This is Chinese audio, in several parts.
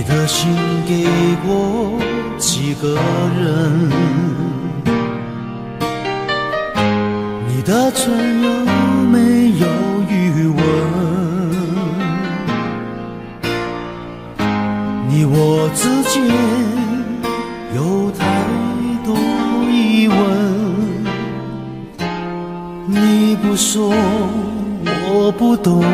你的心给过几个人？你的唇有没有余温？你我之间有太多疑问，你不说我不懂。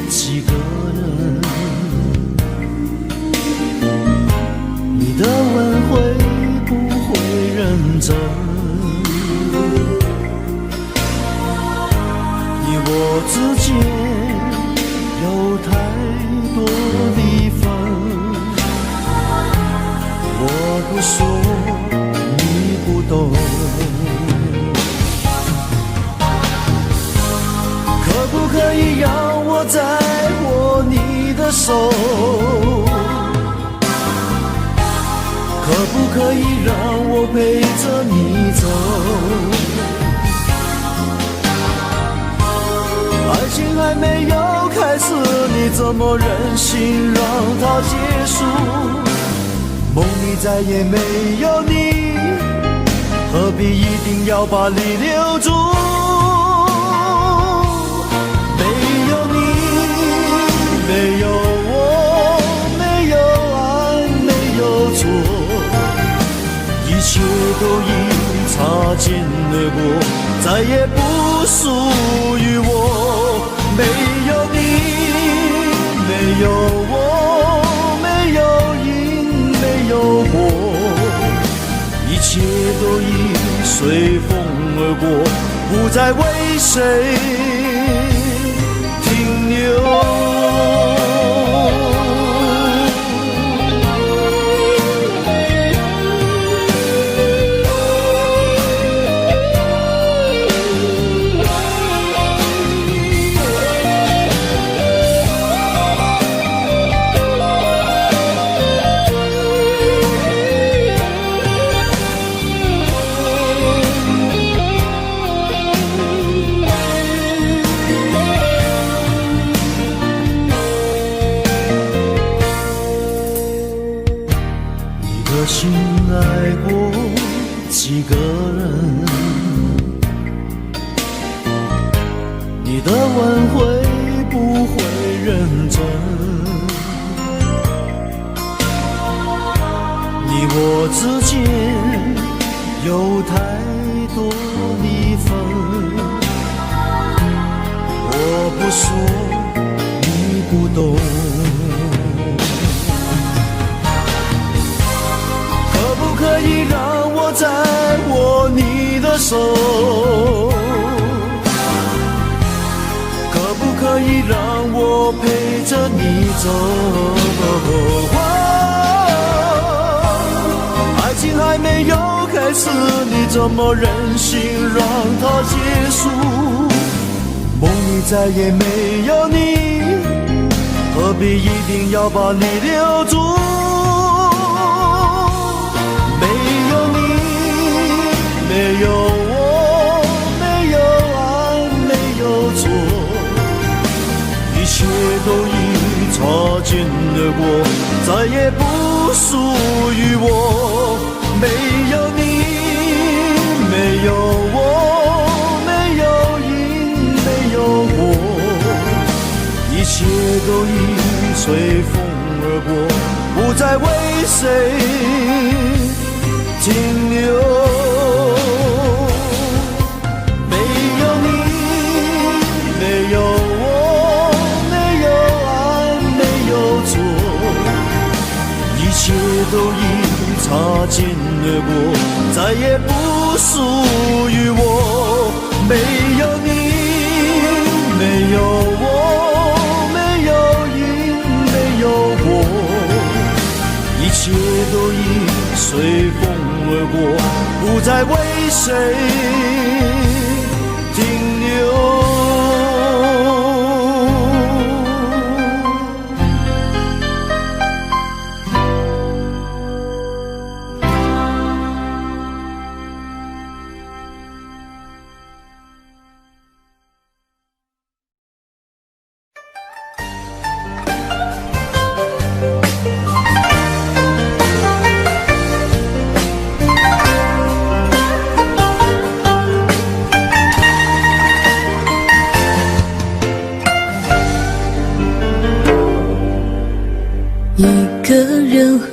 几个人，你的问会不会认真？你我之间有太多离分，我不说你不懂。可不可以让我再握你的手？可不可以让我陪着你走？爱情还没有开始，你怎么忍心让它结束？梦里再也没有你，何必一定要把你留住？没有我，没有爱，没有错，一切都已擦肩而过，再也不属于我。没有你，没有我，没有因，没有果，一切都已随风而过，不再为谁停留。心爱过几个人？你的问会不会认真？你我之间有太多离分，我不说你不懂。可以让我再握你的手？可不可以让我陪着你走？爱情还没有开始，你怎么忍心让它结束？梦里再也没有你，何必一定要把你留住？没有我，没有爱，没有错，一切都已擦肩而过，再也不属于我。没有你，没有我，没有因，没有果，一切都已随风而过，不再为谁停留。一切都已擦肩而过，再也不属于我。没有你，没有我，没有因，没有果，一切都已随风而过，不再为谁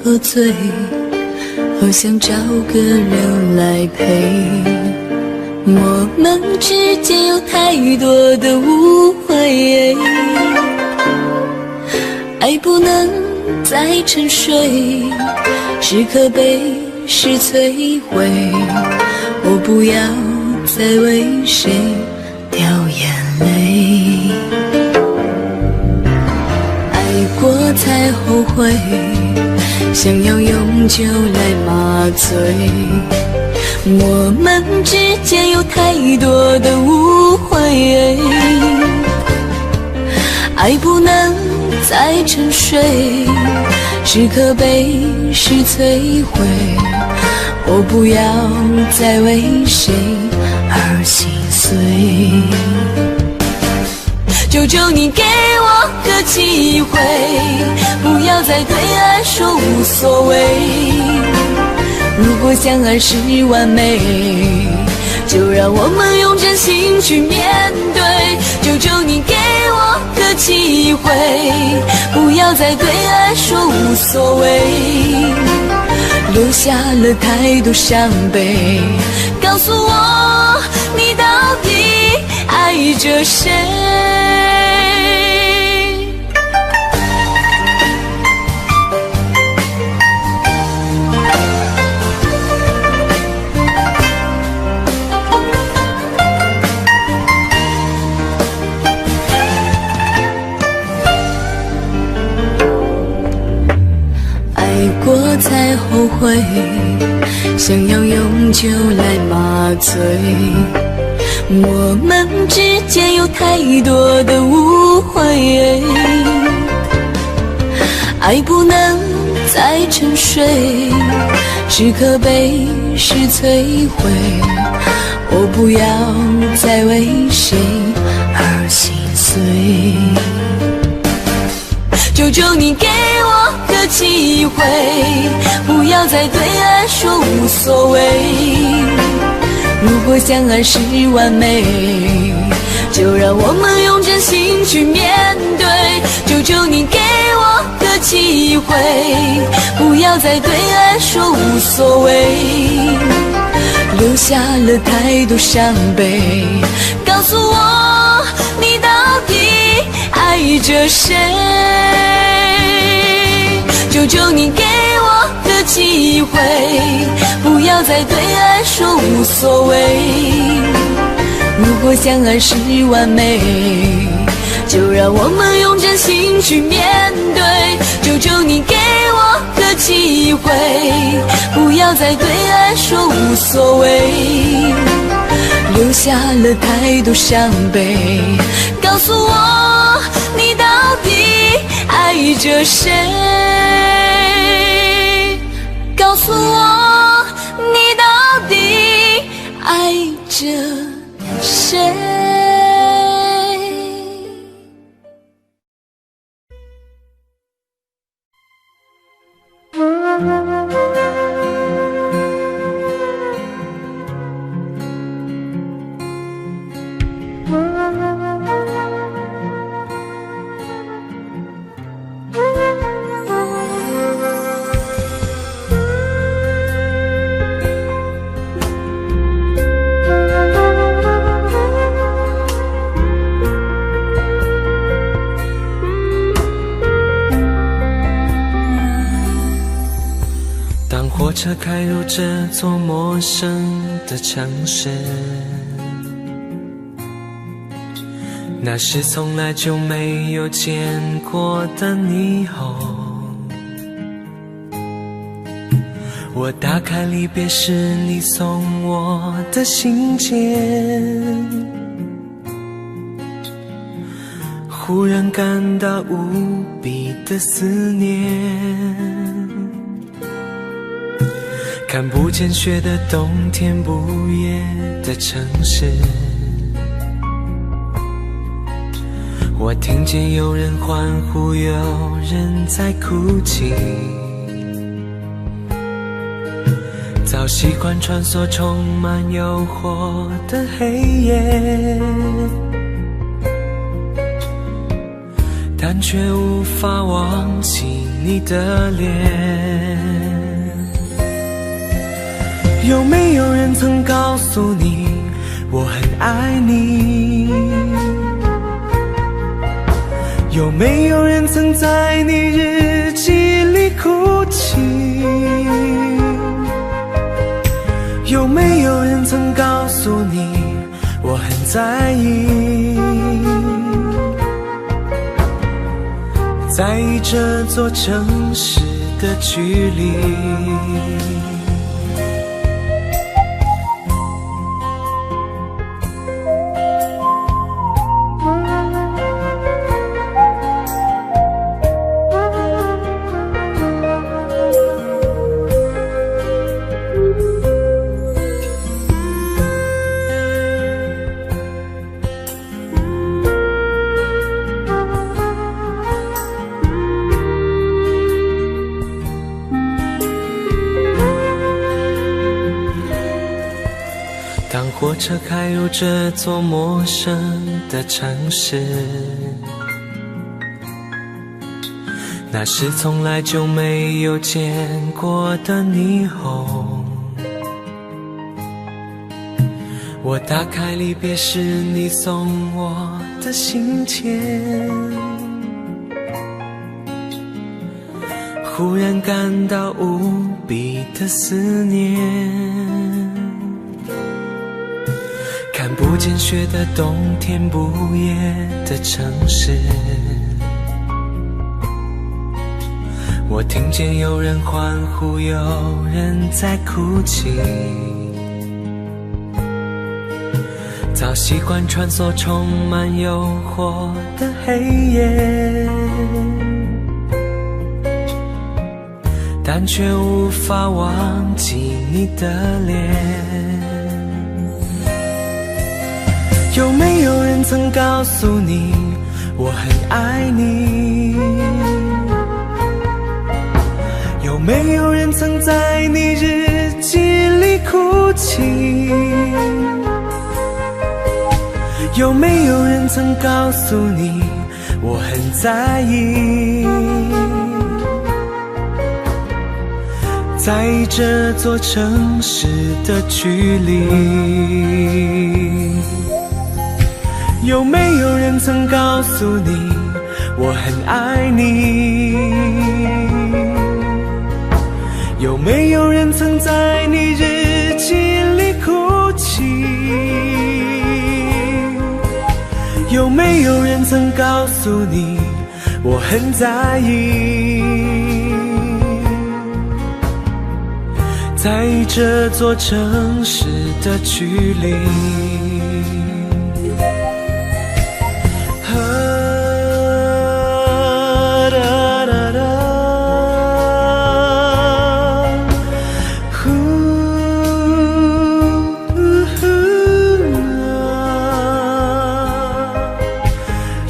喝醉，好想找个人来陪。我们之间有太多的误会，爱不能再沉睡，是可悲是摧毁。我不要再为谁掉眼泪，爱过才后悔，想要永久来麻醉。我们之间有太多的误会，爱不能再沉睡，是可悲是摧毁。我不要再为谁而心碎，求求你给我个机会，不要再对爱说无所谓。如果相爱是完美，就让我们用真心去面对。求求你给我个机会，不要再对爱说无所谓，留下了太多伤悲。告诉我，你到底爱着谁？过才后悔，想要永久来麻醉。我们之间有太多的误会，爱不能再沉睡，是可悲是摧毁。我不要再为谁而心碎，求求你给我个机会，不要再对爱说无所谓。如果相爱是完美，就让我们用真心去面对。求求你给我个机会，不要再对爱说无所谓，留下了太多伤悲。告诉我，你到底爱着谁？求求你给我个机会，不要再对爱说无所谓。如果相爱是完美，就让我们用真心去面对。求求你给我个机会，不要再对爱说无所谓，留下了太多伤悲。告诉我，你到底爱着谁？告诉我，你到底爱着谁？火车开入这座陌生的城市，那是从来就没有见过的霓虹。我打开离别时你送我的信件，忽然感到无比的思念。看不见雪的冬天，不夜的城市，我听见有人欢呼，有人在哭泣。早习惯穿梭充满诱惑的黑夜，但却无法忘记你的脸。有没有人曾告诉你我很爱你？有没有人曾在你日记里哭泣？有没有人曾告诉你我很在意？在意这座城市的距离。当火车开入这座陌生的城市，那是从来就没有见过的霓虹。我打开离别时你送我的信笺，忽然感到无比的思念。看不见雪的冬天，不夜的城市，我听见有人欢呼，有人在哭泣。早习惯穿梭充满诱惑的黑夜，但却无法忘记你的脸。有没有人曾告诉你我很爱你？有没有人曾在你日记里哭泣？有没有人曾告诉你我很在意？在意这座城市的距离。有没有人曾告诉你我很爱你？有没有人曾在你日记里哭泣？有没有人曾告诉你我很在意？在意这座城市的距离。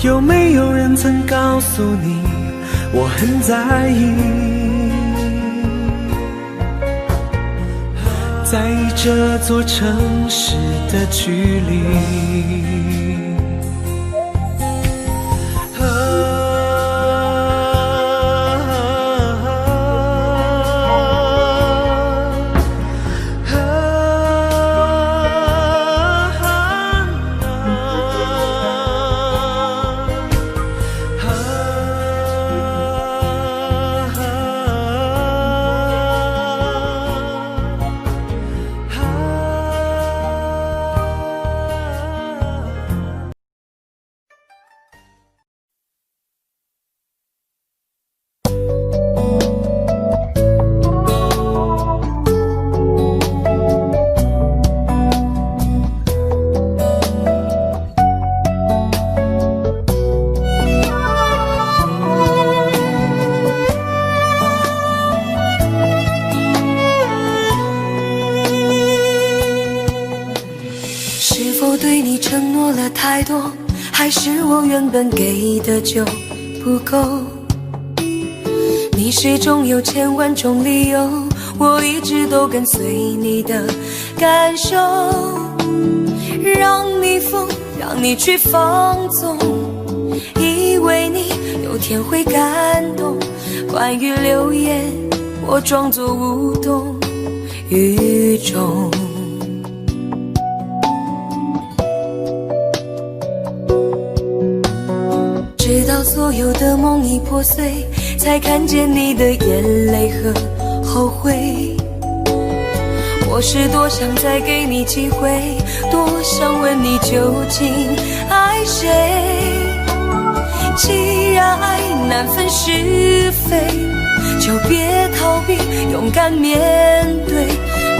有没有人曾告诉你我很在意？在意这座城市的距离。对你承诺了太多，还是我原本给的就不够？你始终有千万种理由，我一直都跟随你的感受，让你疯，让你去放纵，以为为你有天会感动。关于流言，我装作无动于衷。直到所有的梦已破碎，才看见你的眼泪和后悔。我是多想再给你机会，多想问你究竟爱谁。既然爱难分是非，就别逃避，勇敢面对。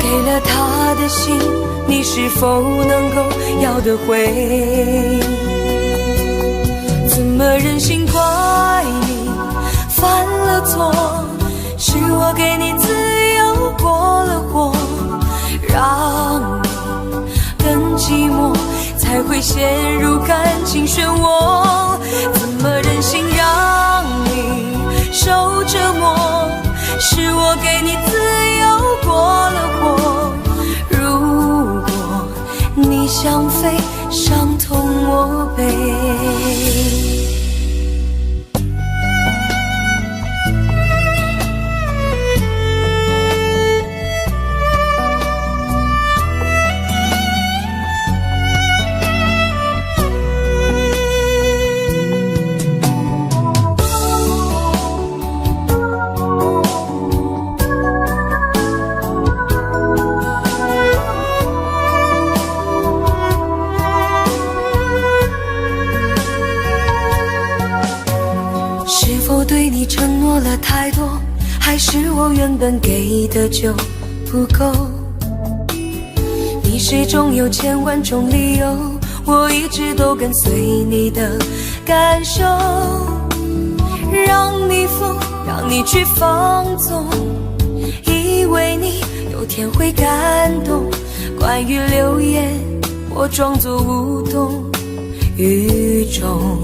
给了他的心，你是否能够要得回？怎么忍心怪你犯了错？是我给你自由过了火，让你更寂寞，才会陷入感情漩涡。怎么忍心让你受折磨？是我给你自由过了火。如果你想飞，伤痛我背。对你承诺了太多，还是我原本给的就不够？你始终有千万种理由，我一直都跟随你的感受，让你疯，让你去放纵，以为你有天会感动。关于流言，我装作无动于衷。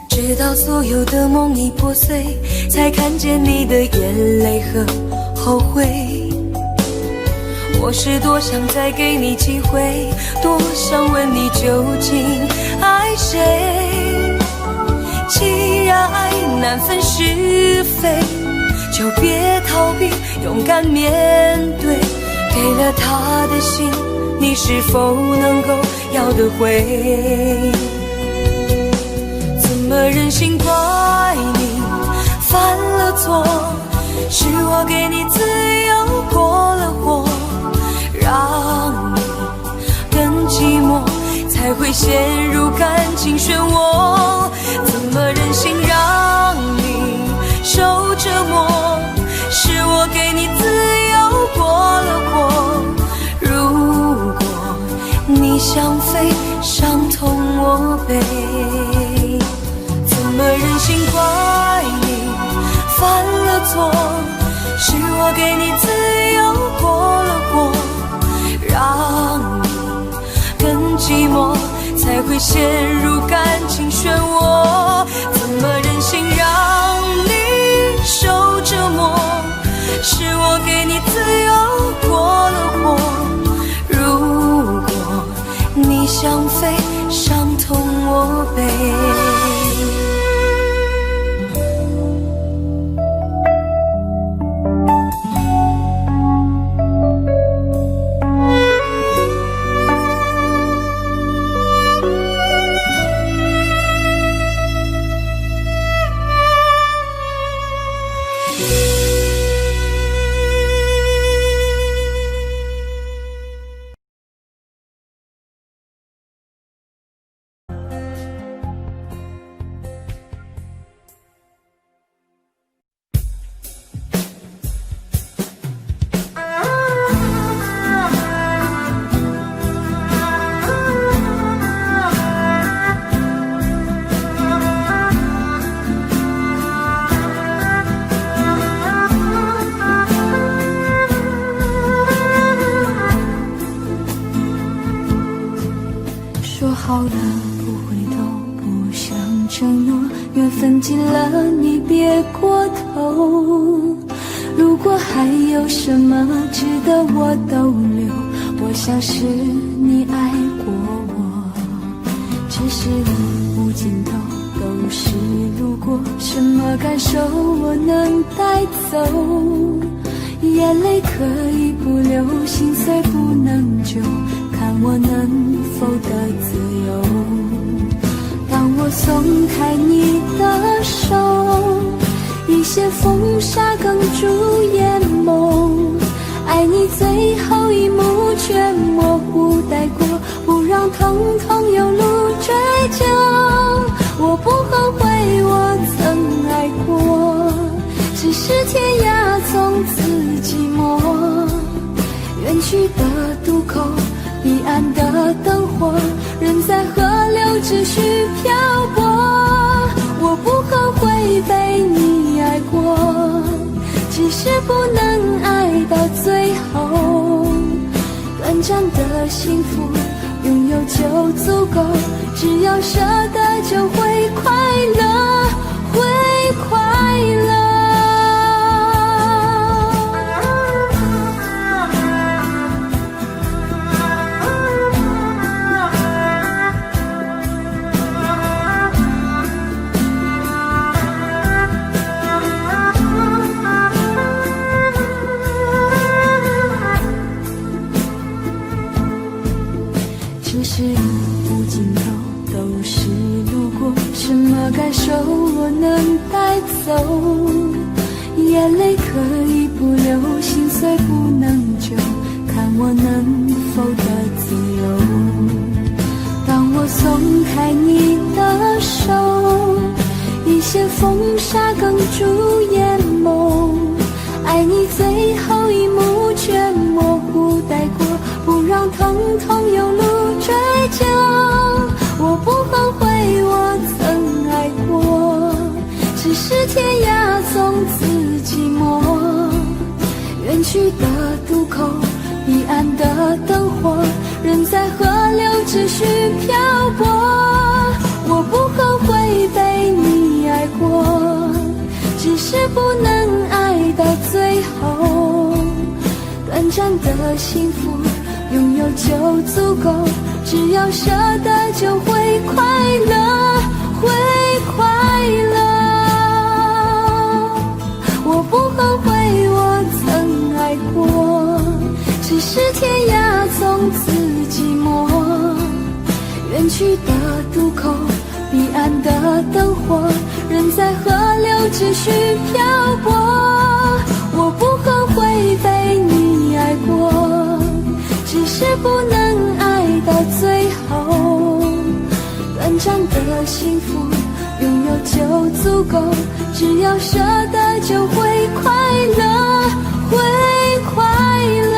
直到所有的梦已破碎，才看见你的眼泪和后悔。我是多想再给你机会，多想问你究竟爱谁。既然爱难分是非，就别逃避，勇敢面对。给了他的心，你是否能够要得回？怎么忍心怪你犯了错？是我给你自由过了火，让你更寂寞，才会陷入感情漩涡。怎么忍心让你受折磨？是我给你自由过了火。如果你想飞，伤痛我背。怎么忍心怪你犯了错？是我给你自由过了火，让你更寂寞，才会陷入感情漩涡。怎么忍心让你受折磨？是我给你自由过了火。如果你想飞，伤痛我背。好了不回头，不想承诺，缘分尽了你别过头。如果还有什么值得我逗留，我想是你爱过我，只只是路无尽头，都是路过，什么感受我能带走？眼泪可以不流，心碎不能救，看我能否得自由。当我松开你的手，一些风沙哽住眼眸，爱你最后一幕却模糊带过，不让疼痛有路追究。我不后悔我曾爱过，只是天涯从此寂寞。远去的渡口，彼岸的灯火，人在河流只需漂泊。我不后悔被你爱过，只是不能爱到最后。短暂的幸福拥有就足够，只要舍得就会快乐，会快乐。只是路无尽头，都是路过，什么感受我能带走？眼泪可以不流，心碎不能救，看我能否得自由。当我松开你的手，一些风沙哽住眼眸，爱你最后一幕却模糊带过，不让疼痛有路追究。我不后悔我曾爱过，只是天涯从此寂寞。远去的渡口，彼岸的灯火，人在河流只需漂泊。我不后悔被你爱过，只是不能爱到最后。短暂的幸福拥有就足够，只要舍得就会快乐，会快乐。我不后悔我曾爱过，只是天涯从此寂寞。远去的渡口，彼岸的灯火，人在河流只需漂泊。我不后悔被你爱过，只是不能爱到最后。短暂的幸福拥有就足够，只要舍得就会快乐，会快乐。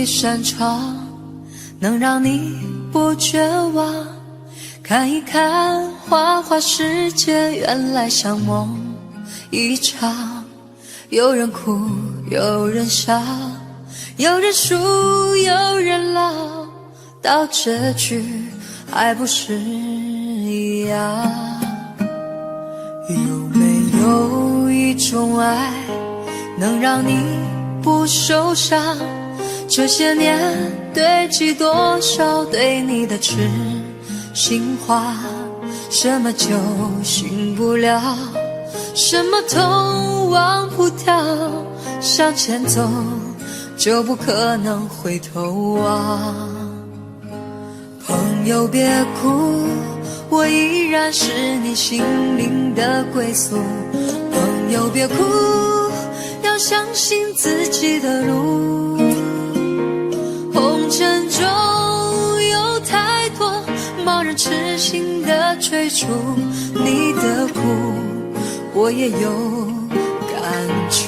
扇窗能让你不绝望，看一看花花世界，原来像梦一场。有人哭，有人笑，有人输，有人老，到结局还不是一样。有没有一种爱能让你不受伤？这些年堆积多少对你的痴心话，什么酒醒不了，什么痛忘不掉，向前走就不可能回头望。朋友别哭，我依然是你心灵的归宿。朋友别哭，要相信自己的路。红尘中痴心的追逐你的苦，我也有感触。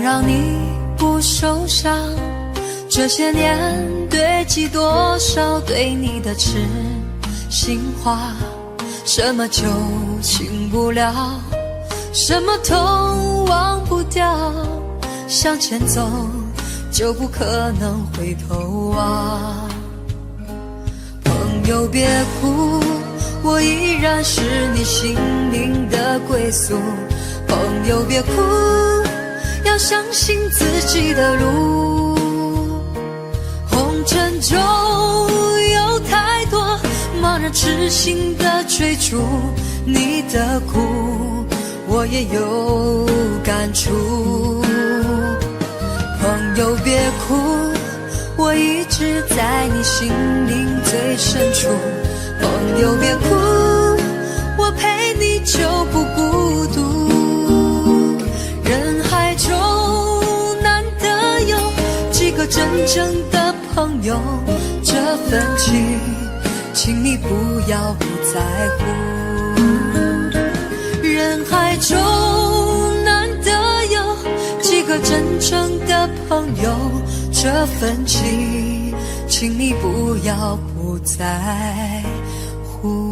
让你不受伤，这些年堆积多少对你的痴心话，什么就轻不了，什么痛忘不掉，向前走就不可能回头啊。朋友别哭，我依然是你心灵的归宿，朋友别哭，要相信自己的路，红尘中有太多茫然痴心的追逐你的苦，我也有感触。朋友别哭，我一直在你心灵最深处，朋友别哭，我陪你就不孤独。人海中难得有几个真正的朋友，这份情请你不要不在乎。人海中难得有几个真正的朋友，这份情请你不要不在乎。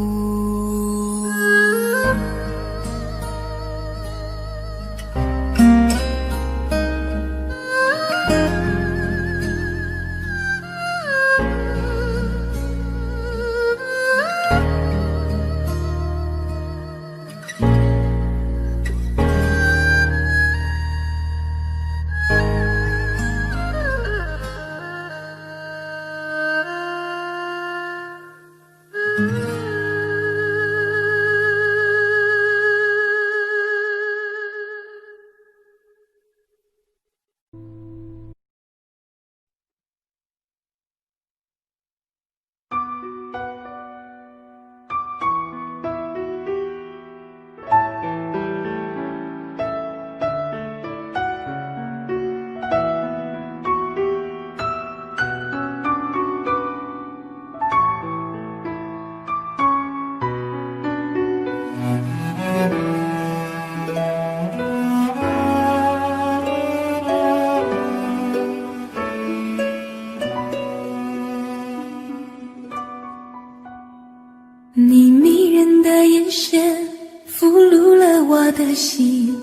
你迷人的眼神俘虏了我的心，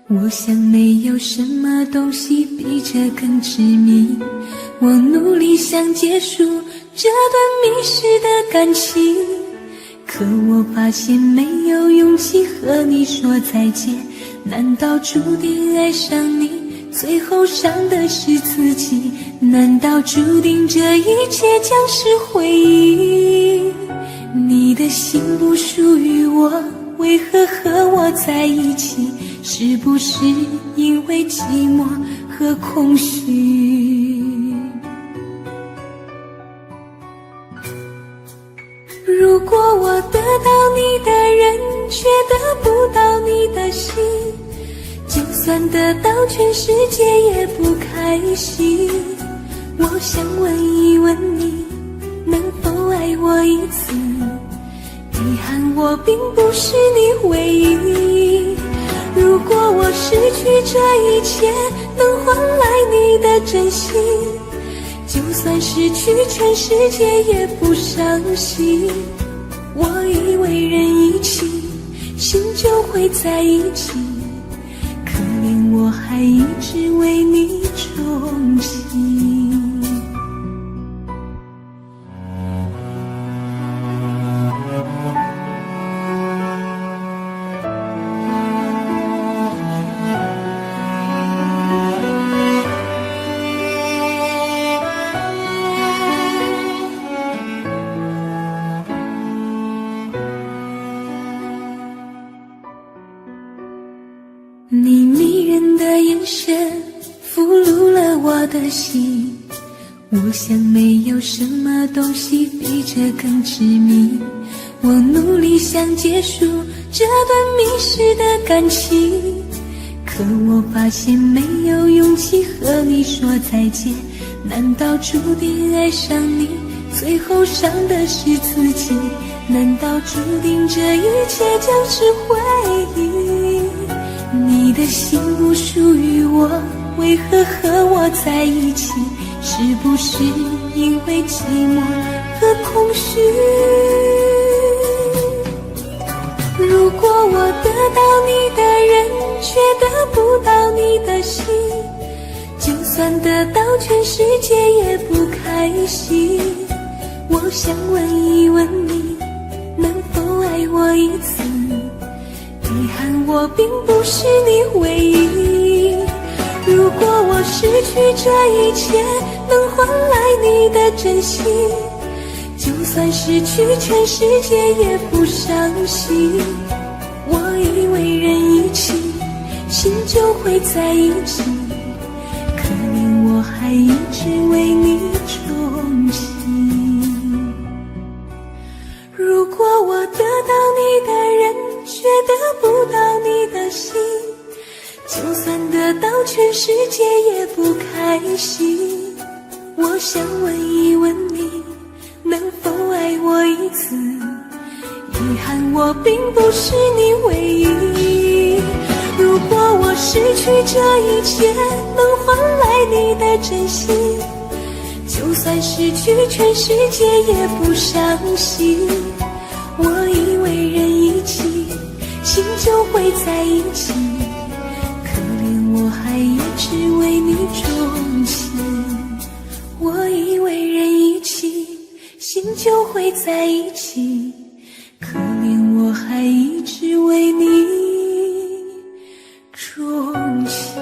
我想没有什么东西比这更致命。我努力想结束这段迷失的感情，可我发现没有勇气和你说再见。难道注定爱上你，最后伤的是自己？难道注定这一切将是回忆？你的心不属于我，为何和我在一起？是不是因为寂寞和空虚？如果我得到你的人，却得不到你的心，就算得到全世界也不开心。我想问一问你，能否爱我一次？遗憾我并不是你唯一。如果我失去这一切，能换来你的真心，就算失去全世界也不伤心。我以为人一起，心就会在一起，可怜我还一直为你钟情。你迷人的眼神俘虏了我的心，我想没有什么东西比这更致命。我努力想结束这段迷失的感情，可我发现没有勇气和你说再见。难道注定爱上你，最后伤的是自己？难道注定这一切就是回忆？你的心不属于我，为何和我在一起？是不是因为寂寞和空虚？如果我得到你的人，却得不到你的心，就算得到全世界也不开心。我想问一问你，能否爱我一次？遗憾我并不是你唯一。如果我失去这一切，能换来你的真心，就算失去全世界也不伤心。我以为人一起，心就会在一起，可怜我还一直为你钟情。如果我得到你的人，却得不到你的心，就算得到全世界也不开心。我想问一问你，能否爱我一次？遗憾我并不是你唯一。如果我失去这一切，能换来你的真心，就算失去全世界也不伤心。我以为人一起，心就会在一起，可怜我还一直为你钟情。我以为人一起，心就会在一起，可怜我还一直为你钟情。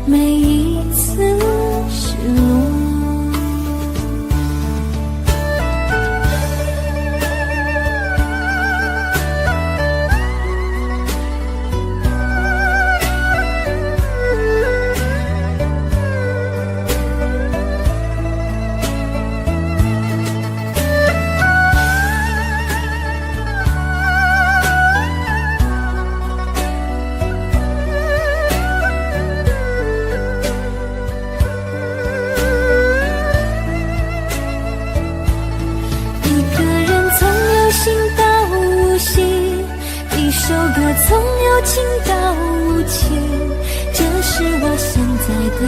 每一次失落由情到无情，这是我现在的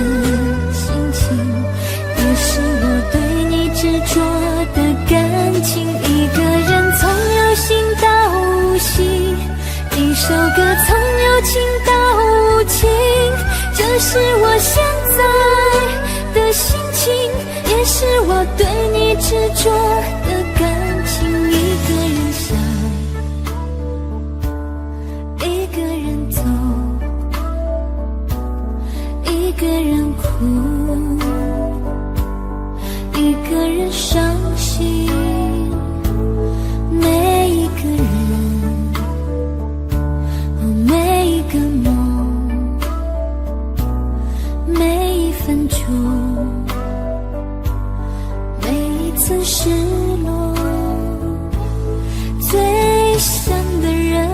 心情，也是我对你执着的感情。一个人从有心到无心，一首歌从有情到无情，这是我现在的心情，也是我对你执着的感情。一个人想，一个人走，一个人哭，一个人伤心。每一个人，每一个梦，每一分钟，每一次失落，最想的人，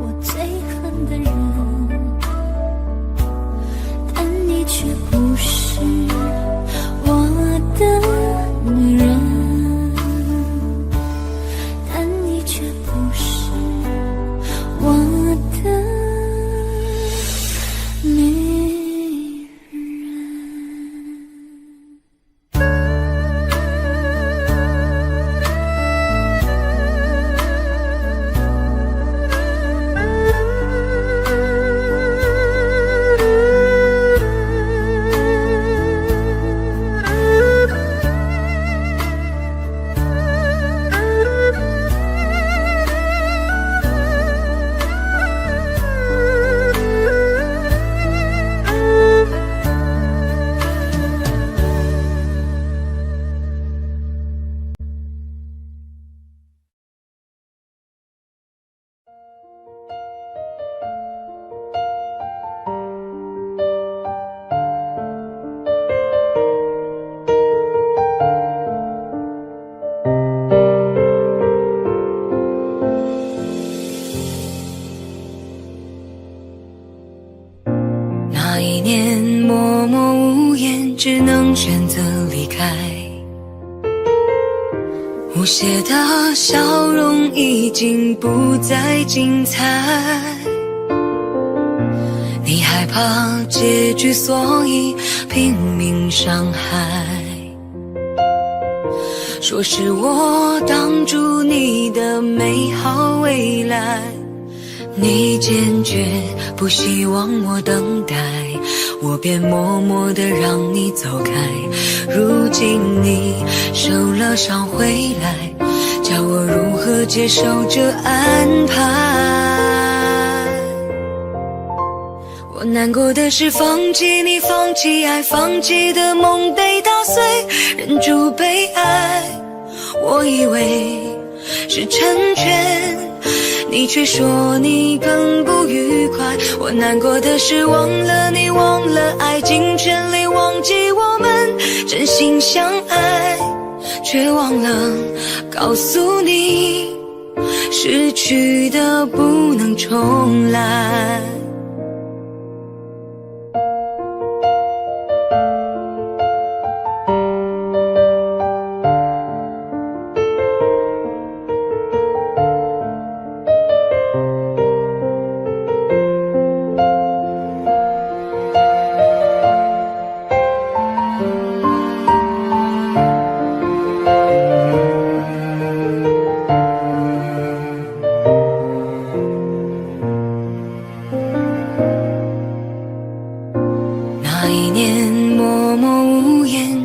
我最恨的人，但你却不是我的女人，但你却不是我的女人。那一年默默无言，只能选择离开。无邪的笑容已经不再精彩，你害怕结局，所以拼命伤害。说是我挡住你的美好未来，你坚决不希望我等待，我便默默地让你走开。如今你受了伤回来，叫我如何接受这安排？我难过的是放弃你，放弃爱，放弃的梦被打碎，忍住被爱，我以为是成全，你却说你更不愉快。我难过的是忘了你，忘了爱，尽全力忘记我们真心相爱，却忘了告诉你，失去的不能重来。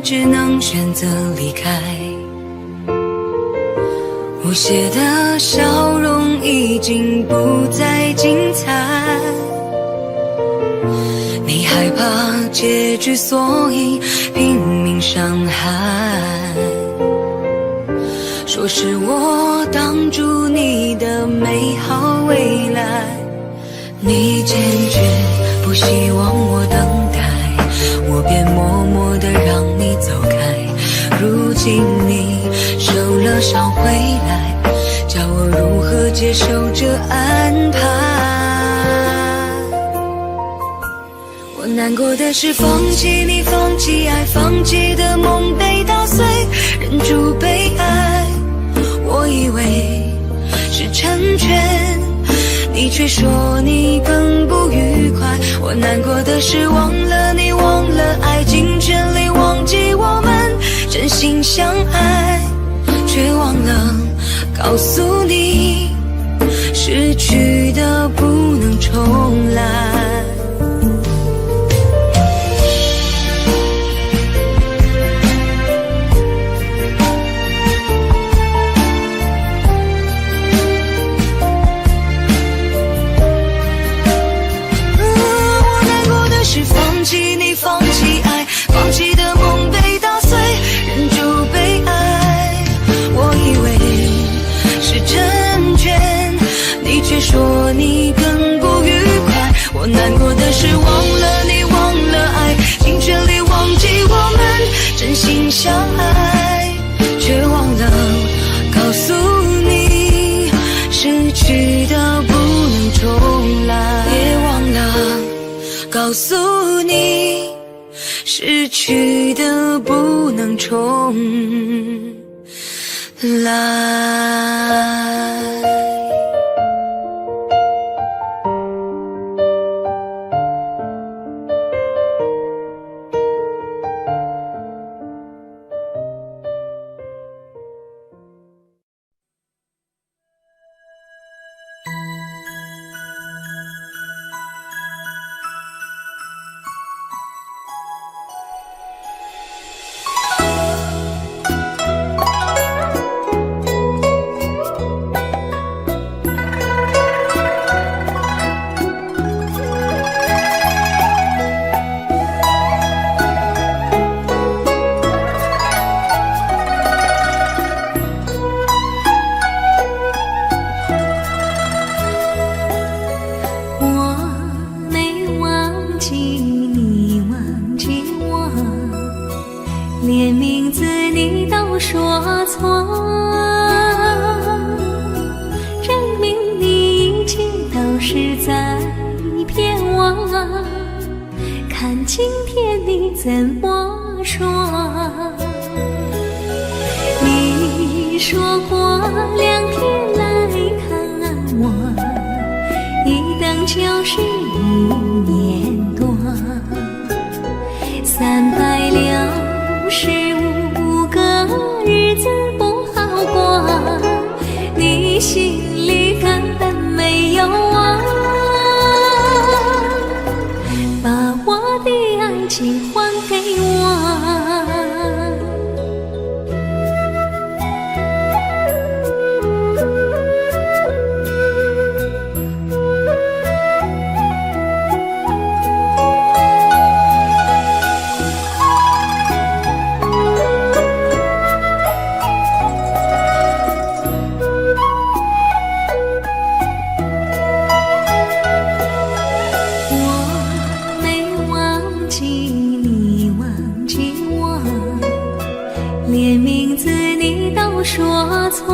只能选择离开，无邪的笑容已经不再精彩，你害怕结局，所以拼命伤害。说是我挡住你的美好未来，你坚决不希望我等待，我便默默地让你走开。如今你受了伤回来，叫我如何接受这安排？我难过的是放弃你，放弃爱，放弃的梦被打碎，忍住被爱，我以为是成全，你却说你更不愉快。我难过的是忘了你，忘了爱，尽全力忘记我们真心相爱，却忘了告诉你，失去的不能重来。放弃你，放弃爱，放弃的梦被打碎，忍住悲哀。我以为是成全，你却说你更不愉快。我难过的是忘了你，忘了爱，尽全力忘记我们真心相爱，却忘了告诉你，失去的不能重来，也忘了告诉你，失去的不能重来。连名字你都说错，证明你一切都是在骗我。看今天你怎么说？你说过2天来看我，一等就是1年多，365个日子不好过，你心里根本没有我，把我的爱情还给我。连名字你都说错，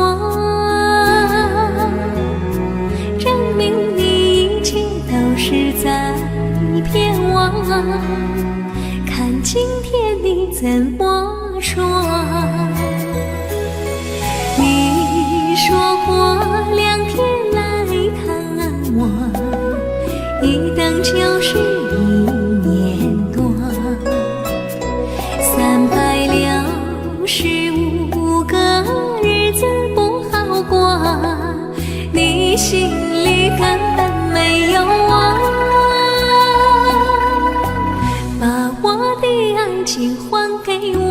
证明你一切都是在骗我。看今天你怎么说？你说过2天来看我，一等就是1年多，365个日子不好过，你心里根本没有我，把我的爱情还给我。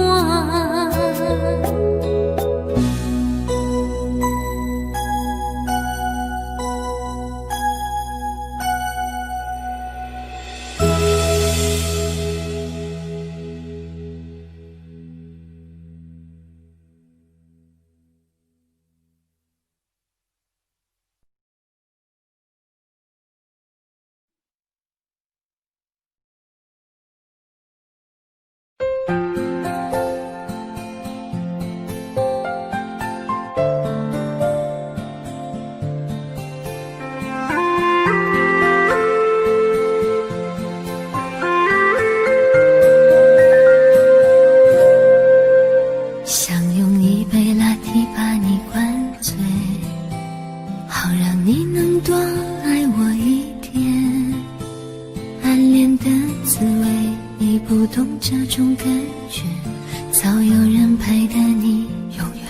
早有人陪的你永远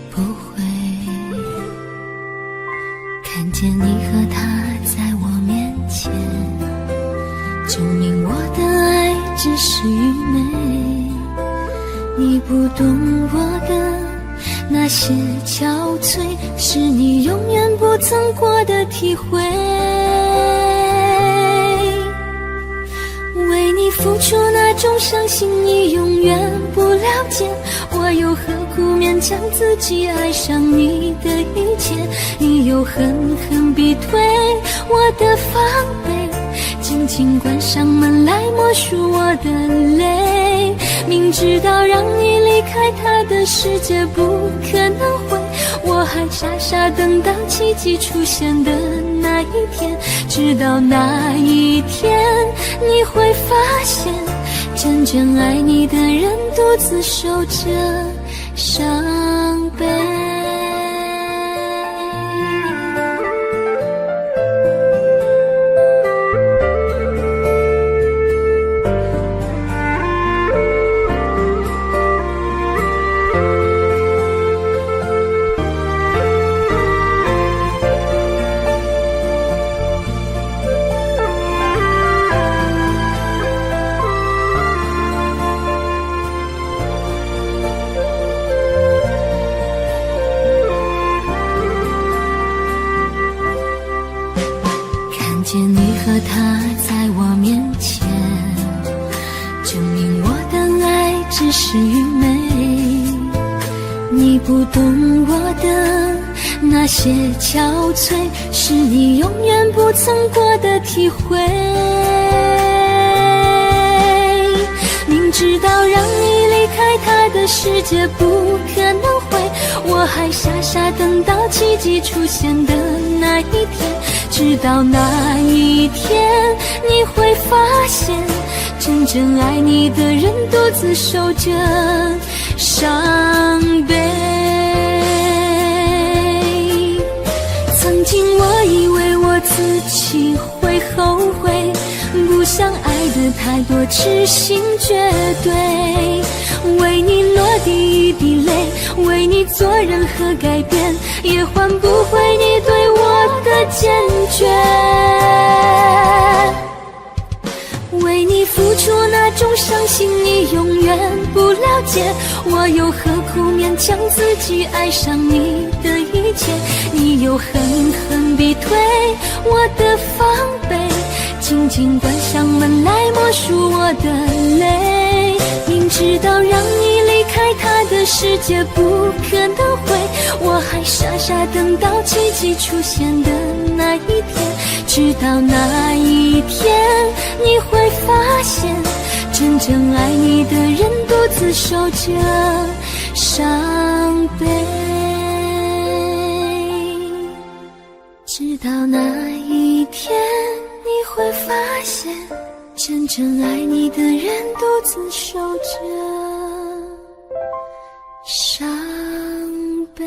不会看见你和他在我面前，证明我的爱只是愚昧。你不懂我的那些憔悴，是你永远不曾过的体会。为你付出那种伤心，你永远不了解，我又何苦勉强自己爱上你的一切？你又狠狠逼退我的防备，紧紧关上门来默数我的泪。明知道让你离开他的世界不可能会，我还傻傻等到奇迹出现的那一天。直到那一天，你会发现真正爱你的人独自受着伤悲。见你和他在我面前，证明我的爱只是愚昧。你不懂我的那些憔悴，是你永远不曾过的体会。明知道让你离开他的世界不可能会，我还傻傻等到奇迹出现的那一天。直到那一天，你会发现真正爱你的人独自受着伤悲。曾经我以为我自己会后悔，不想爱的太多，痴心绝对。为你落第一滴泪，为你做任何改变，也换不回你对我的坚决。为你付出那种伤心，你永远不了解，我又何苦勉强自己爱上你的一切？你又狠狠逼退我的防备，紧紧关上门来默数我的泪。明知道让你离开他的世界不可能会，我还傻傻等到奇迹出现的那一天。直到那一天，你会发现真正爱你的人独自受着伤悲。直到那一天，你会发现真正爱你的人独自受着伤悲。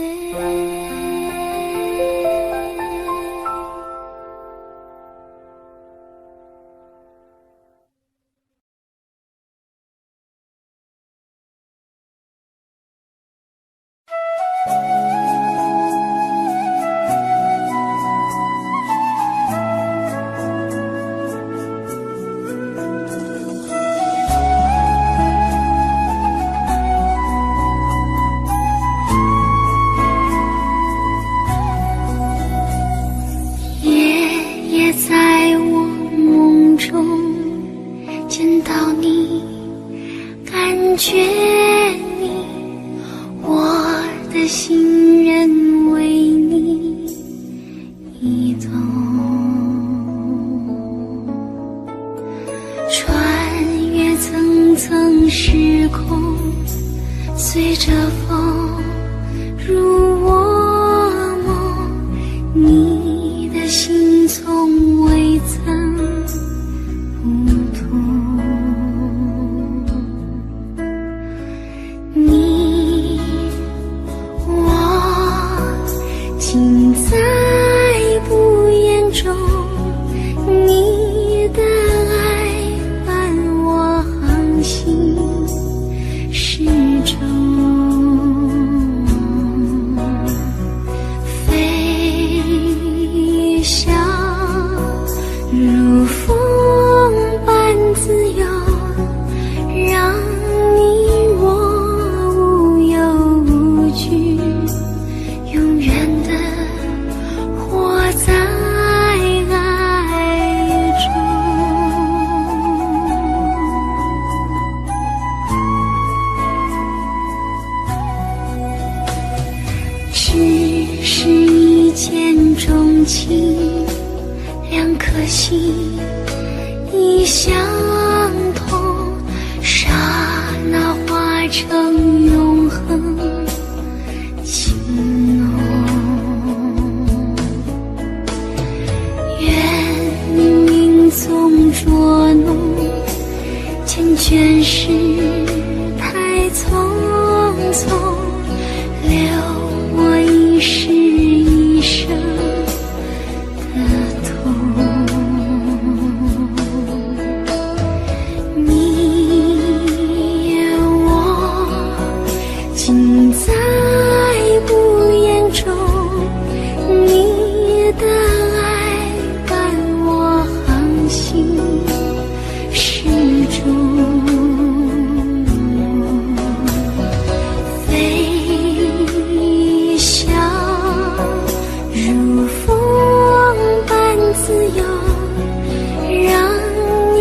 是颗心已相同，刹那化成永恒情浓。愿命中捉弄，缱绻事太匆匆，留我一世一生的痛。你我尽在不言中，你的爱伴我航行始终。飞翔如风般自由，让你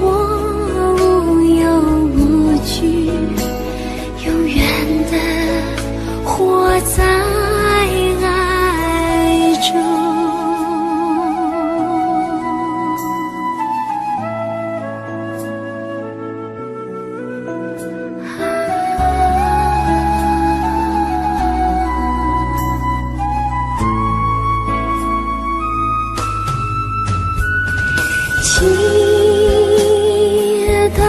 我无忧无惧，永远地活在爱中。记得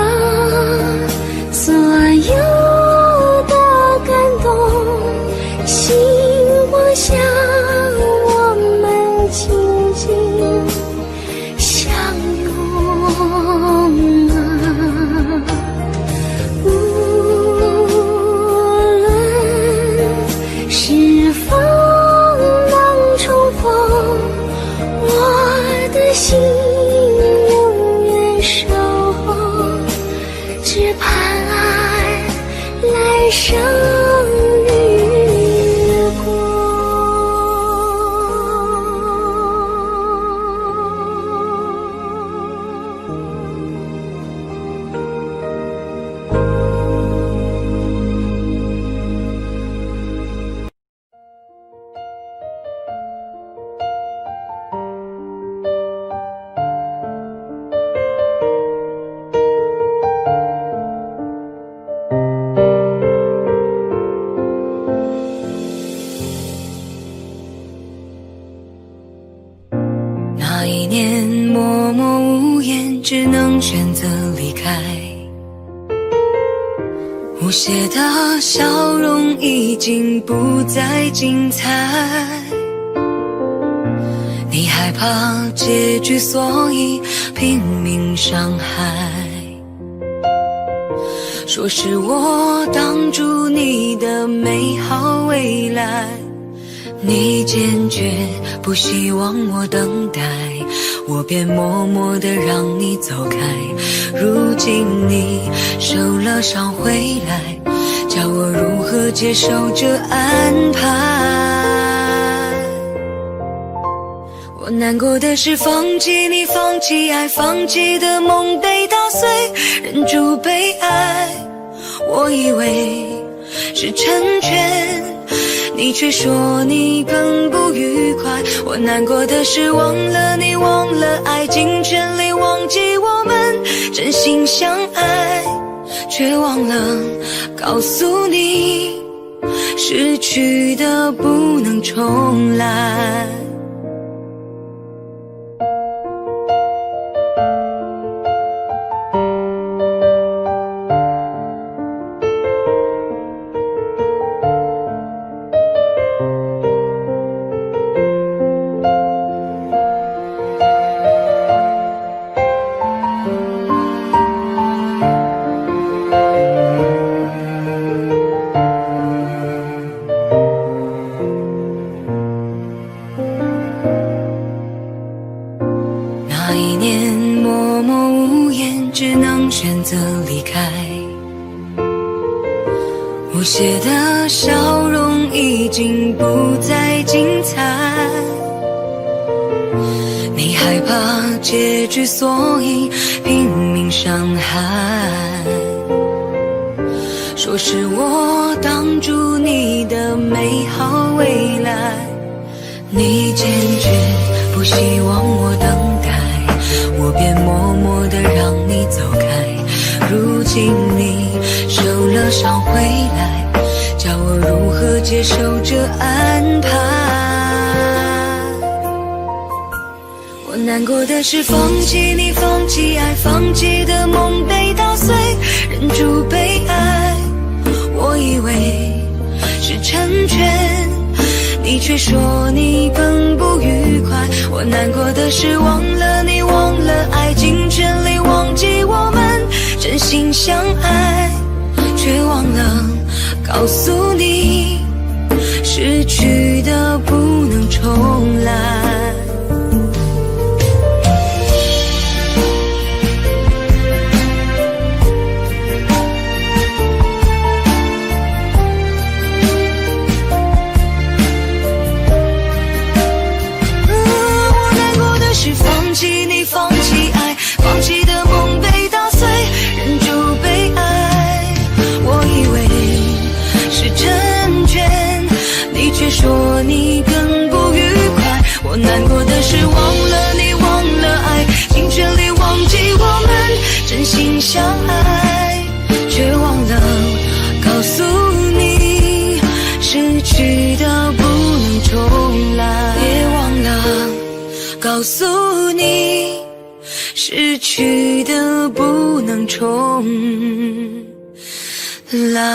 所有的感动，希望像我们紧紧相拥啊。无论是否能重逢，我的心只盼爱来生遇过。那一年默默无言，只能选择离开。无邪的笑容已经不再精彩，你害怕结局，所以拼命伤害。说是我挡住你的美好未来，你坚决不希望我等待，我便默默地让你走开。如今你受了伤回来，叫我如何接受这安排？我难过的是放弃你，放弃爱，放弃的梦被打碎，忍住被爱，我以为是成全，你却说你更不愉快。我难过的是忘了你，忘了爱，尽全力忘记我们真心相爱，却忘了告诉你，失去的不能重来。只能选择离开，无邪的笑容已经不再精彩，你害怕结局，所以拼命伤害。说是我挡住你的美好未来，你坚决不希望我等待，便默默地让你走开。如今你受了伤回来，叫我如何接受这安排？我难过的是放弃你，放弃爱，放弃的梦被打碎，忍住被爱。我以为是成全，你却说你更不愉快。我难过的是忘了你，忘了爱，尽全力忘记我们真心相爱，却忘了告诉你，失去的不能重来。放弃爱，放弃的梦被打碎，忍住被爱。我以为是成全，你却说你更不愉快。我难过的是忘了你，忘了爱，尽全力忘记我们真心相爱，却忘了告诉你，失去的不能重来。别忘了告诉你，失去的不能重来。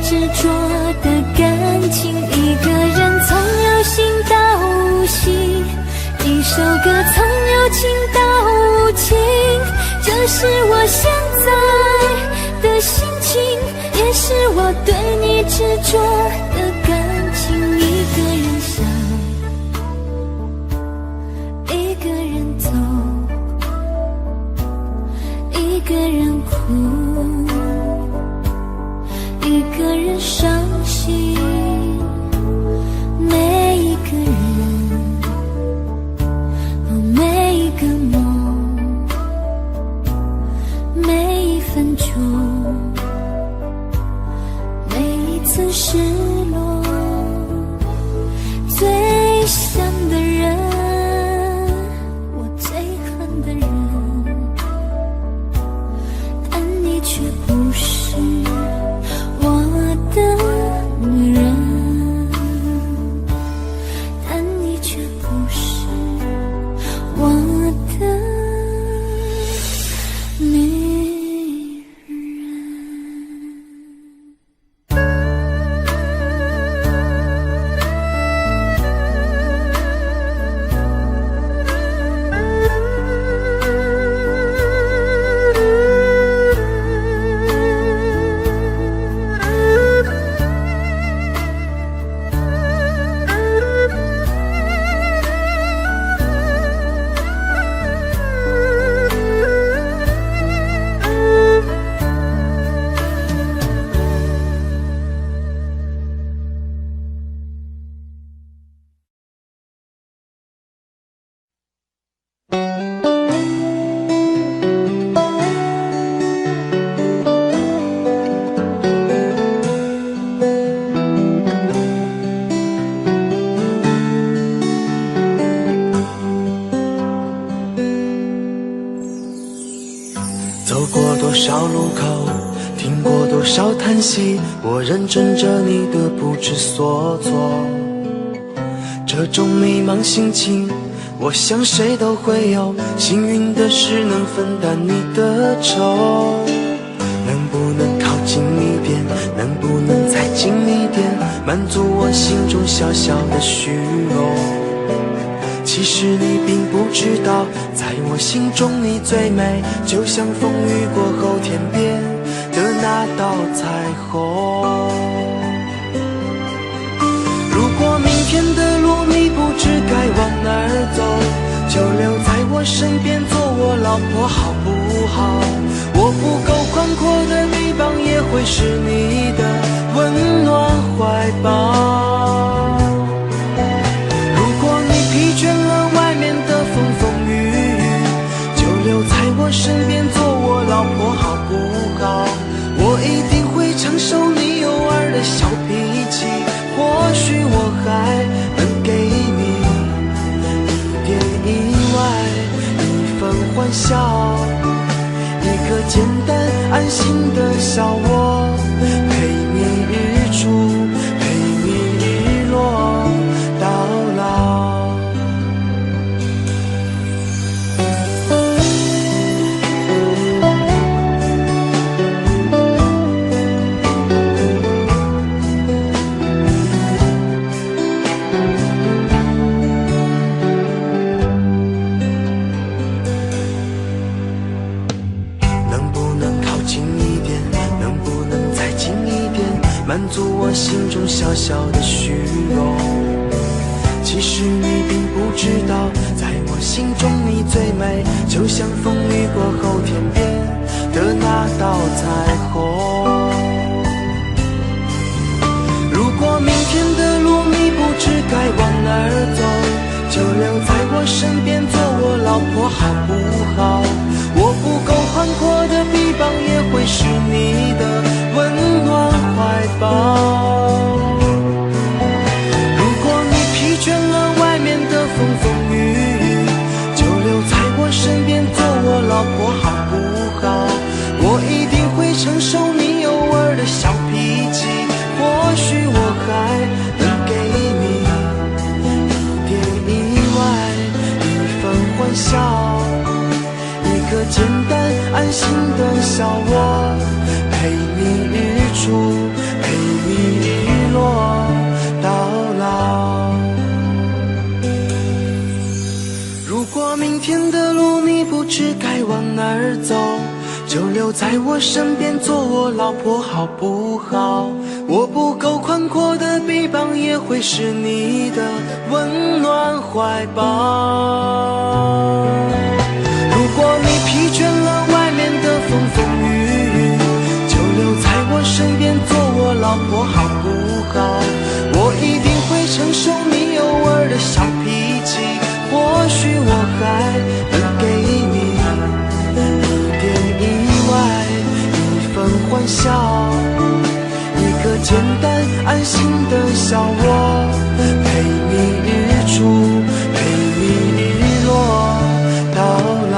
执着的感情，一个人从有心到无心，是我现在的心情，也是我对你执着的感情。一个人想，一个人走，一个人哭，一个人伤心。每一个人，每一个梦，每一分钟，每一次失落，最想的人，我最恨的人，但你却不是我的女人，但你却不是我的女人。走过多少路口，听过多少叹息，我认真着你的不知所措。这种迷茫心情，我想谁都会有，幸运的是能分担你的愁。能不能靠近一点，能不能再近一点，满足我心中小小的虚荣。其实你并不知道，在我心中你最美，就像风雨过后天边的那道彩虹。如果明天的路你不知该往哪儿走，就留在我身边做我老婆好不好？我不够宽阔的地方也会是你的温暖怀抱。疲倦了外面的风风雨雨，就留在我身边做我老婆好不好？我一定会承受你偶尔的小脾气，或许我还能给你一点意外，一份欢笑，一个简单安心的小窝，陪你日出，陪你日落到老。满足我心中小小的虚荣。其实你并不知道，在我心中你最美，就像风雨过后天边的那道彩虹。如果明天的路你不知该往哪儿走，就留在我身边做我老婆好不好？我不够宽阔的地方也会是你的温暖怀抱。如果你疲倦了外面的风风雨雨，就留在我身边做我老婆好不好？我一定会承受你偶尔的小脾气，或许我还能给你一点意外，一份欢笑，一个简单安心的小窝，陪你日出，陪你日落到老。如果明天的路你不知该往哪儿走，就留在我身边做我老婆好不好？我不够宽阔的臂膀也会是你的温暖怀抱。如果你疲倦了外面的风风雨雨，就留在我身边做我老婆好不好？我一定会承受你偶尔的小脾气，或许我还能给你一点意外，一份欢笑，一个简单安心的小窝，陪你日出，陪你日落到老。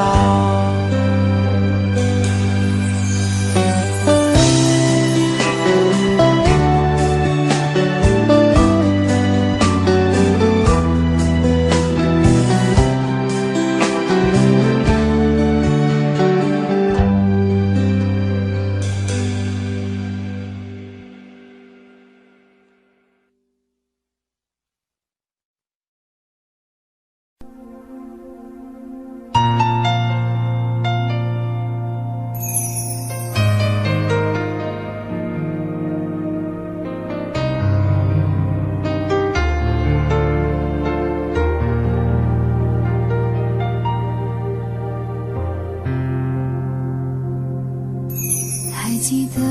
还记得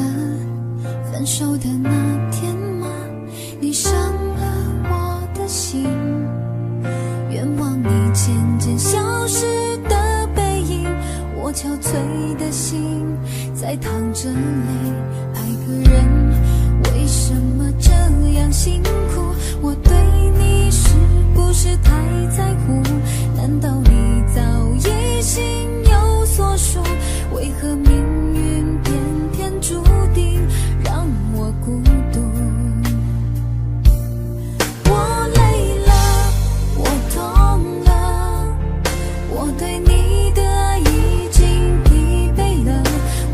分手的那天吗？你伤了我的心，愿望你渐渐消失的背影，我憔悴的心在淌着泪。爱个人为什么这样辛苦？我对你是不是太在乎？难道你早已心有所属？为何命运偏偏注定让我孤独？我累了，我痛了，我对你的爱已经疲惫了，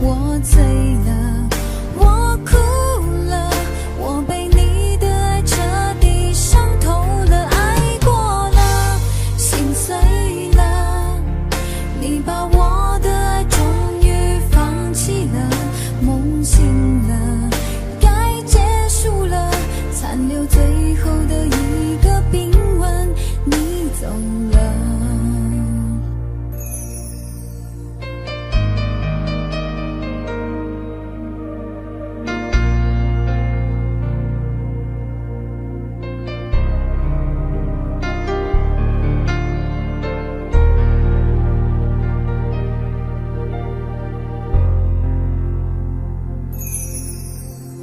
我醉了，我哭了，我被你的爱彻底伤透了，爱过了，心碎了，你把我的爱终于放弃了，梦醒了，该结束了，残留最后的一个冰吻，你走了。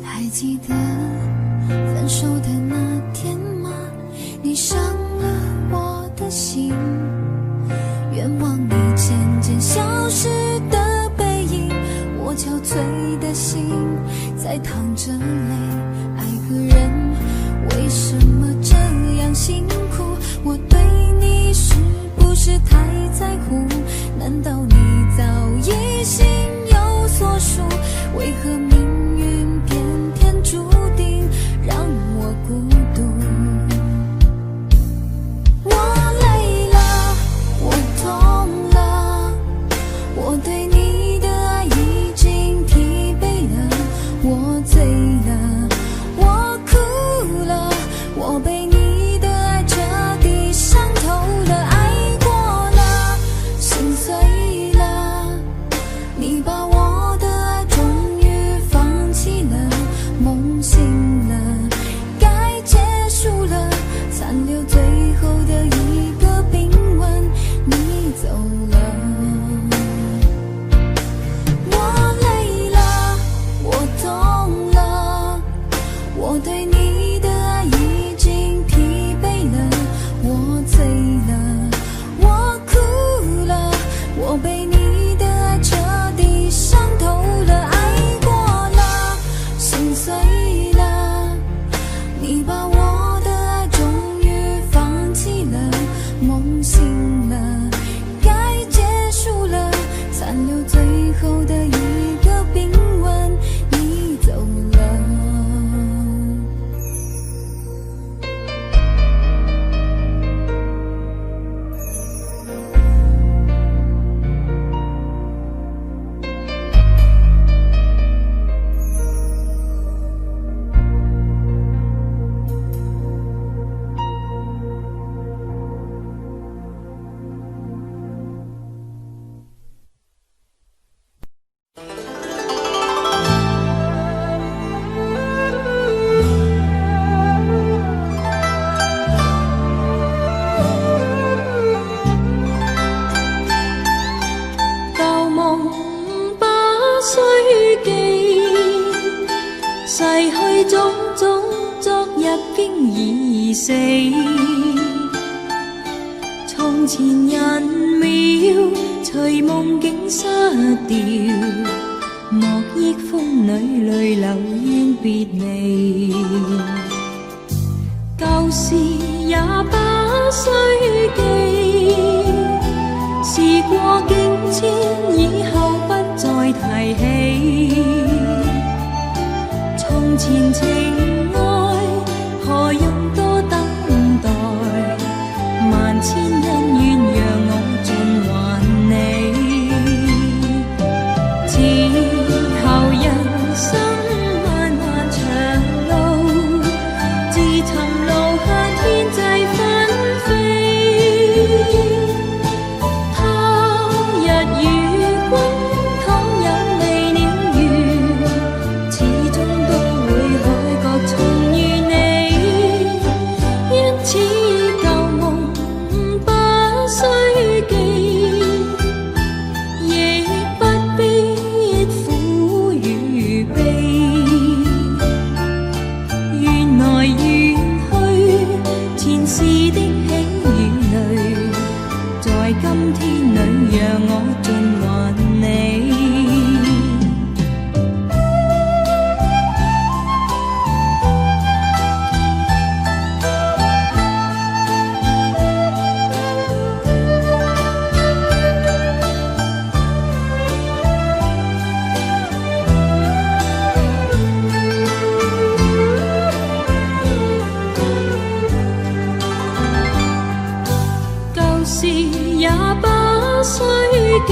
还记得分手的那天吗？你伤了我的心，愿望你渐渐消失的背影，我憔悴的心在淌着泪。爱个人为什么这样辛苦？我对你是不是太在乎？难道你早已心有所属？为何命运偏偏注定让我孤独？我累了，我痛了，我对你的爱已经疲惫了，我醉了，里種種昨日經已死，從前人渺隨夢境失掉，莫憶風裏淚流怨別離，舊事也不需記，事過境遷以後不再提起，從前情愛何用多等待，萬千恩怨讓我盡還你，之後人生漫漫長路，自尋路向天際紛飛，他日與君倘有未了緣，始終都會海角重遇你，因此舊夢不需記，亦不必苦與悲，緣來緣去，前世的喜與淚，在今天裏讓我盡還你。舊事也不需記，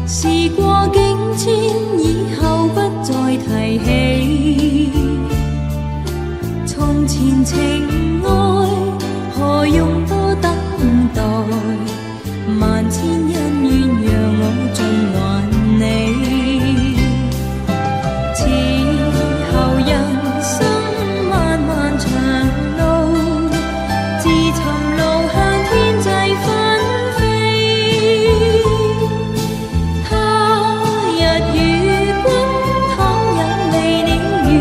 事過境遷以後不再提起，從前情愛何用多等待，萬千恩怨讓我盡還你，此後人生漫漫長路，自尋路向天際紛飛，他日與君倘有未了緣，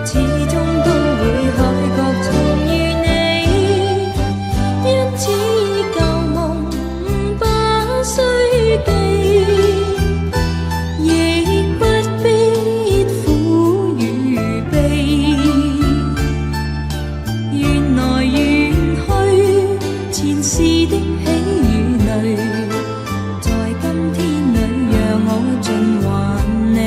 始終都會海角重遇你，因此舊夢不需記，亦不必苦與悲，緣來緣去，前世的喜與淚，在今天裏讓我盡還你。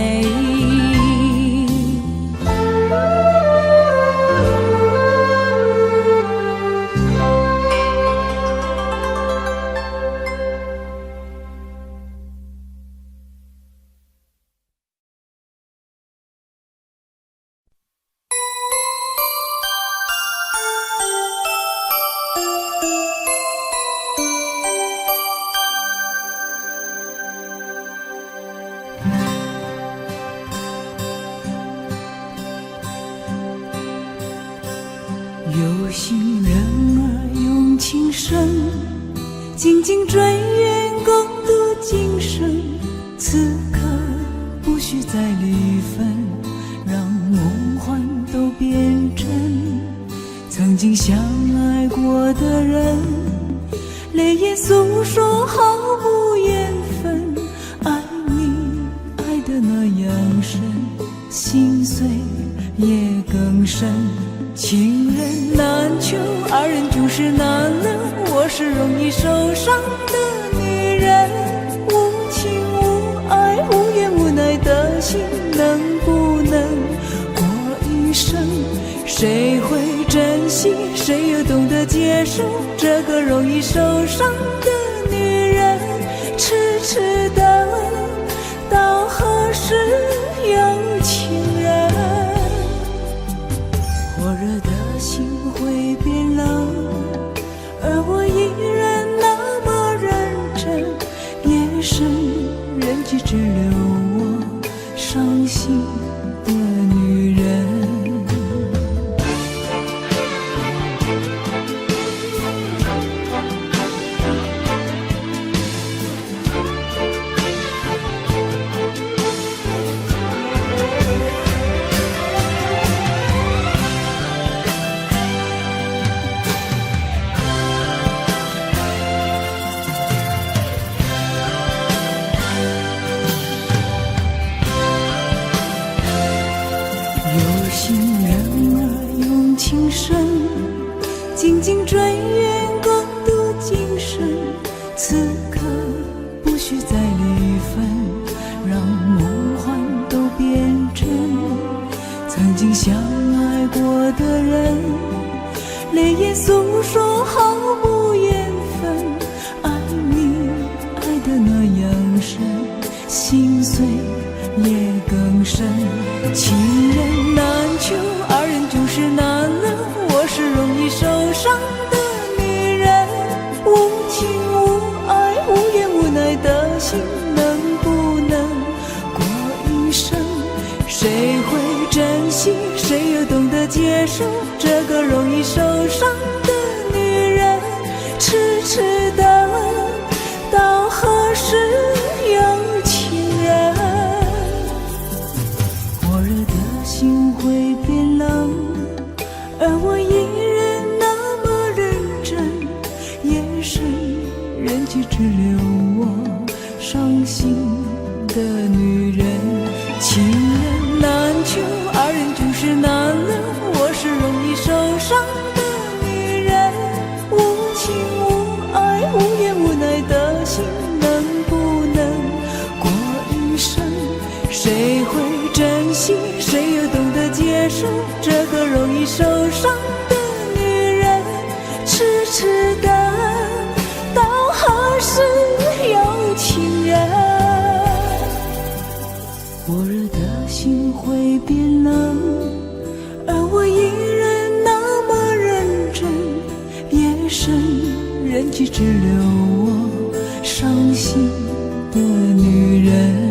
有心人儿用情深，紧紧追愿共度今生。此刻不需再离分，让梦幻都变真。曾经相爱过的人，泪眼诉说毫无缘分。爱你爱得那样深，心碎也更深。情人难求，二人总是难能。我是容易受伤的女人，无情无爱无怨无奈的心，能不能过一生？谁会珍惜，谁又懂得接受这个容易受伤的女人？痴痴的问，到何时有情人？火热的心会变冷，而我依然那么认真。夜深人迹只留我伤心的女人。情深，紧紧追远共度今生。此刻不需再离分，让梦幻都变真。曾经相爱过的人，泪眼诉说毫无缘分。爱你爱得那样深，心碎也更深。情人难求，二人就是难了。我是容易受伤的女人，无情无爱无怨无奈的心，能不能过一生？谁会珍惜，谁又懂得接受这个容易受伤的女人？痴痴的到何时有情人？火热的心会变冷，而我依然那么认真。夜深人去只留我伤心的女人。情人难求，二人就是难了。我是容易受伤的女人，无情无爱无怨无奈的心，能不能过一生？谁会珍惜，谁又懂得接受这个容易受伤的女人？痴痴的到何时有情人？火热的心会变冷，而我依然那么认真。夜深人去只留我伤心的女人。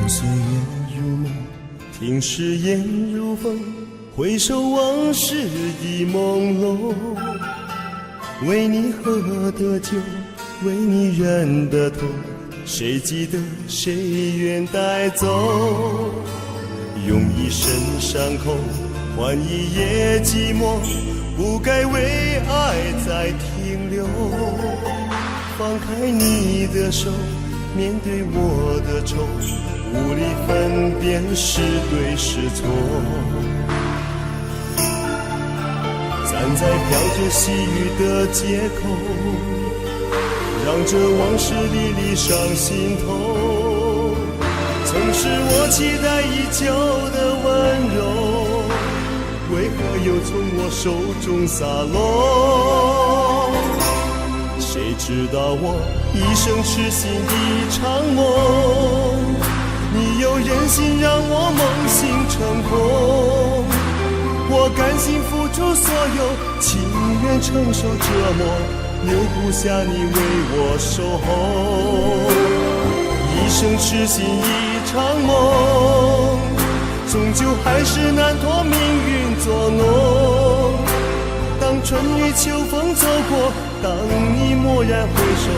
岁月如梦，听誓言如风，回首往事已朦胧。为你喝的酒，为你忍的痛，谁记得谁愿带走？用一生伤口换一夜寂寞，不该为爱再停留。放开你的手，面对我的愁，无力分辨是对是错。站在飘着细雨的街口，让这往事历历上心头。曾是我期待已久的温柔，为何又从我手中洒落？谁知道我一生痴心一场梦，你又忍心让我梦醒成空。我甘心付出所有，情愿承受折磨，留不下你为我守候。一生痴心一场梦，终究还是难脱命运作弄。当春雨秋风走过，当你蓦然回首，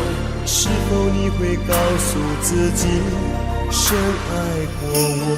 是否你会告诉自己深爱过我？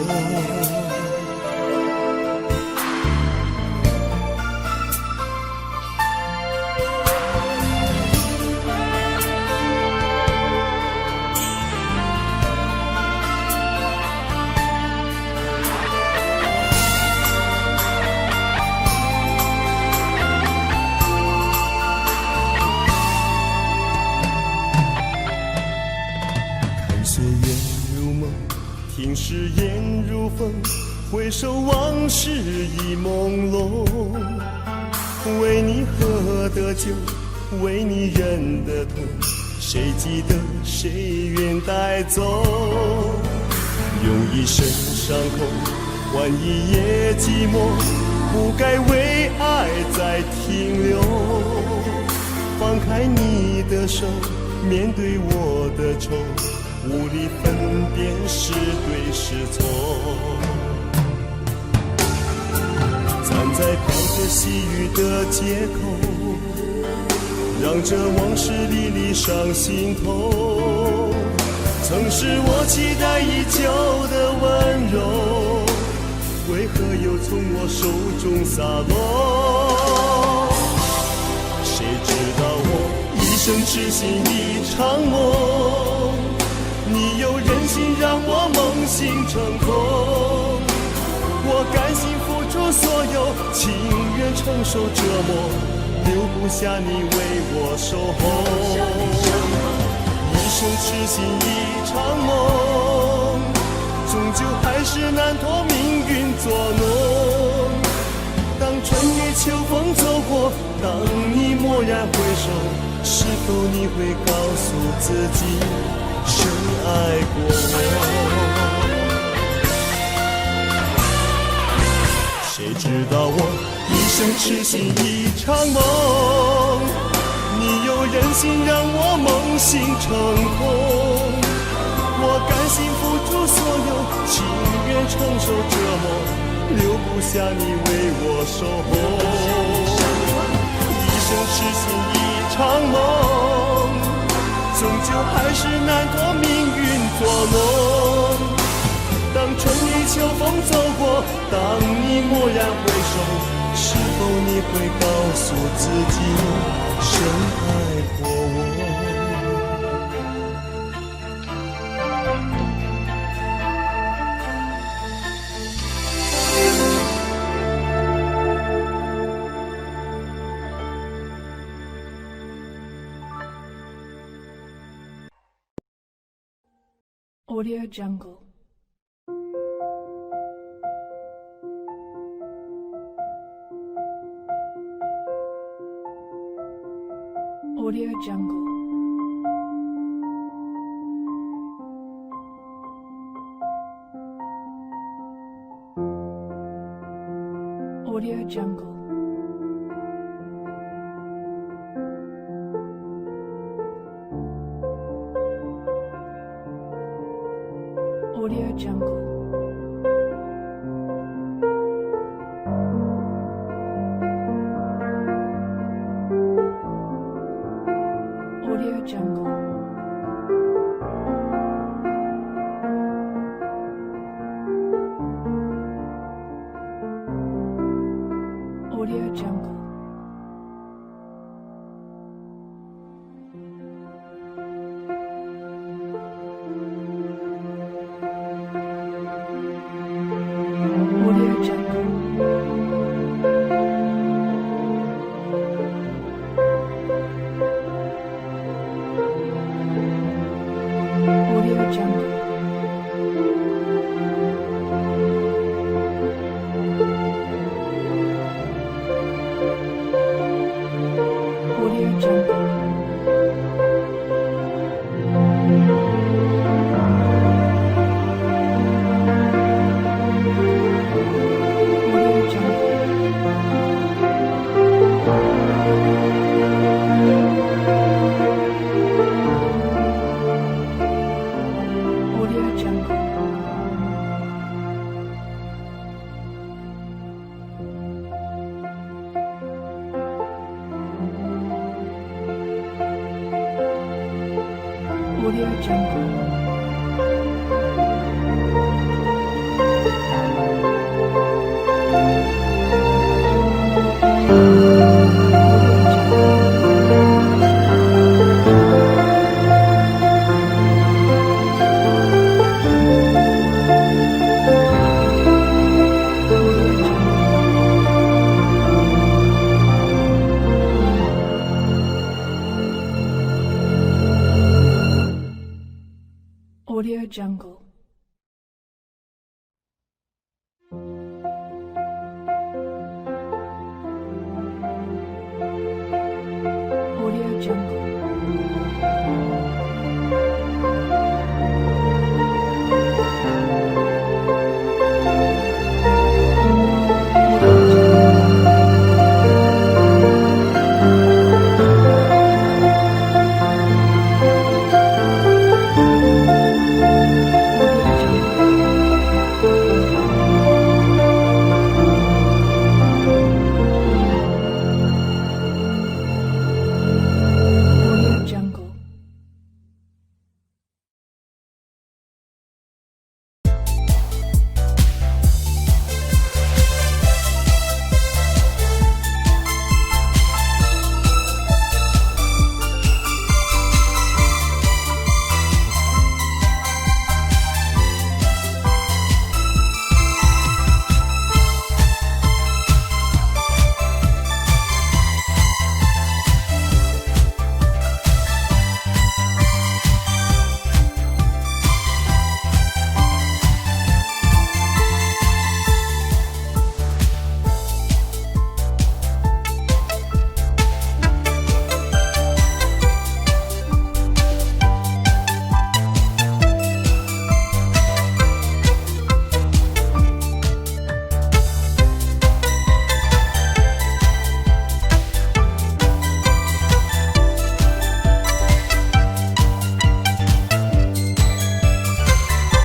岁月如梦，听誓言如风，回首往事已朦胧。为你喝的酒，为你忍的痛，谁记得谁愿带走？用一生伤口换一夜寂寞，不该为爱再停留。放开你的手，面对我的愁，无力分辨是对是错。站在飘着细雨的街口，让这往事历历上心头。曾是我期待已久的温柔，为何又从我手中洒落？谁知道我一生痴心一场梦，你又忍心让我梦醒成空。我甘心付出所有，情愿承受折磨，留不下你为我守候。一生痴心一场梦，终究还是难脱命运作弄。当春雨秋风走过，当你蓦然回首，是否你会告诉自己深爱过我？谁知道我一生痴心一场梦，你又忍心让我梦醒成空。我甘心付出所有，情愿承受折磨，留不下你为我守候。一生痴心一场梦，终究还是难脱命运作弄。当春雨秋风走过，当你蓦然回首，是否你会告诉自己深爱过我？Audio Jungle。Audio Jungle. Audio Jungle. Audio Jungle. Audio Jungle. Audio Jungle. Audio Jungle. Audio Jungle. Audio Jungle. Audio Jungle. Audio Jungle. Audio Jungle. Audio Jungle. Audio Jungle.